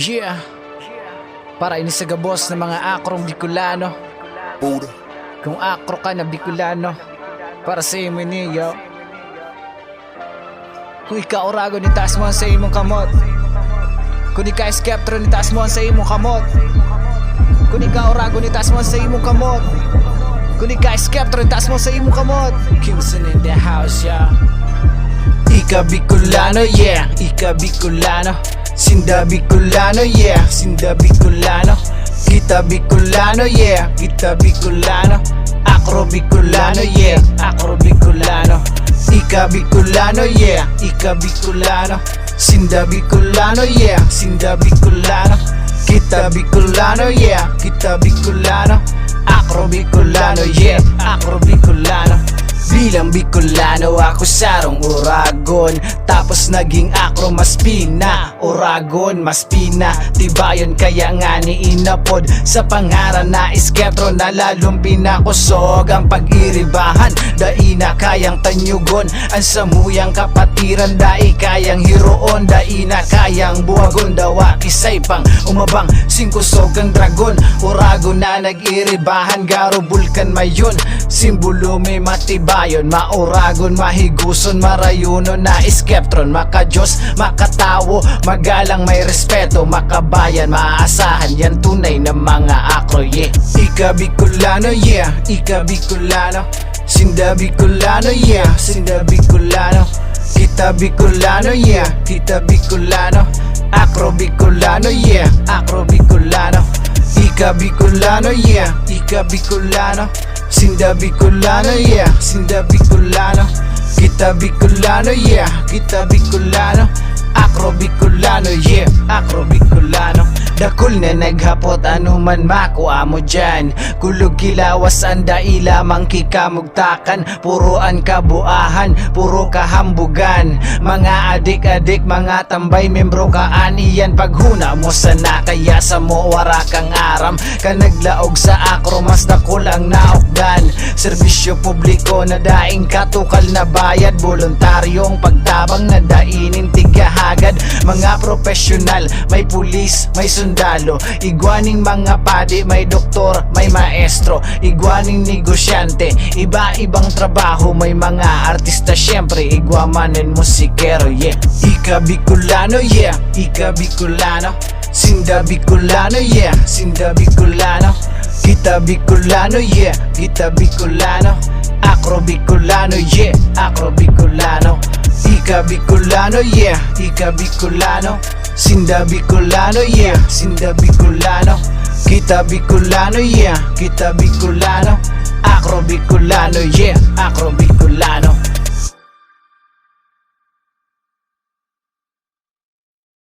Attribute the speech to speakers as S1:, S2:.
S1: Yeah, para ini sa gabos ng mga akrong Bicolano. Kung akro ka na Bicolano, para sa imo niyo. Kung ikaw orago, nitaas mo sa imong kamot. Kung ikaw skeptro, nitaas mo sa imong kamot. Kung ikaw orago, nitaas mo sa imong kamot. Kung ikaw skeptro, nitaas mo sa imong kamot. Kingston in the house, yeah. Ika Bicolano, yeah. Ika Bicolano. Sinda Bicolano, yeah. Sinda Bicolano. Kita Bicolano, yeah. Kita Bicolano. Akro Bicolano, yeah. Akro Bicolano. Ika Bicolano, yeah. Ika Bicolano. Sinda Bicolano, yeah. Sinda Bicolano. Kita Bicolano, yeah. Kita Bicolano. Akro Bicolano, yeah. Akro Bicolano. Bilang Bicolano ako sarong Oragon, tapos naging akro mas pina. Oragon mas pina, tibayon kaya nga ni inapod sa pangaran na isketro na lalong pinakusog ang pag-iribahan. Dai na kayang tanyugon ang samuyang kapatiran, dai kayang hiroon, dai na kayang buhagon. Dawa kisay pang umabang singkusog ang dragon. Oragon na nag-iribahan, garo bulkan mayon, simbolo may matibay. Mauragon, mahiguson, marayunon na iskeptron, makajos, makatawo, magalang, may respeto, makabayan, maaasahan, yan tunay na mga akro, yeah. Ika Bicolano, yeah. Ika Bicolano. Sinda Bicolano, yeah. Sinda Bicolano. Kita Bicolano, yeah. Kita Bicolano. Akro Bicolano, yeah. Akro Bicolano. Ika Bicolano, yeah. Ika Bicolano. Sinda Bicolano, yeah. Sinda Bicolano. Kita Bicolano, yeah. Kita Bicolano. Akro Bicolano, yeah. Akro Bicolano. Dakol na naghapot anuman makuha mo dyan. Kulog kilawas ang daila mangkikamugtakan. Puroan kabuahan, puro kahambugan. Mga adik-adik, mga tambay, membro kaaniyan. Paghuna mo sana kaya sa mo wara kang aram. Ka naglaog sa akro mas dakol ang naokdan. Serbisyo publiko na daing katukal na bayad. Voluntaryong pagtabang na dainin tigahagad. Mga profesional, may pulis, may sundalo. Igwaning mga padi, may doktor, may maestro. Igwaning negosyante, iba-ibang trabaho. May mga artista syempre, igwamanin musikero, yeah. Ika Bicolano, yeah. Ika Bicolano. Sinda Bicolano, yeah. Sinda Bicolano. Kita Bicolano, yeah. Kita Bicolano. Akro Bicolano, yeah. Akro Bicolano. Ika Bicolano, yeah. Ika Bicolano. Sinda Bicolano, yeah. Sinda Bicolano. Kita Bicolano, yeah. Kita Bicolano. Akro Bicolano, yeah. Akro Bicolano.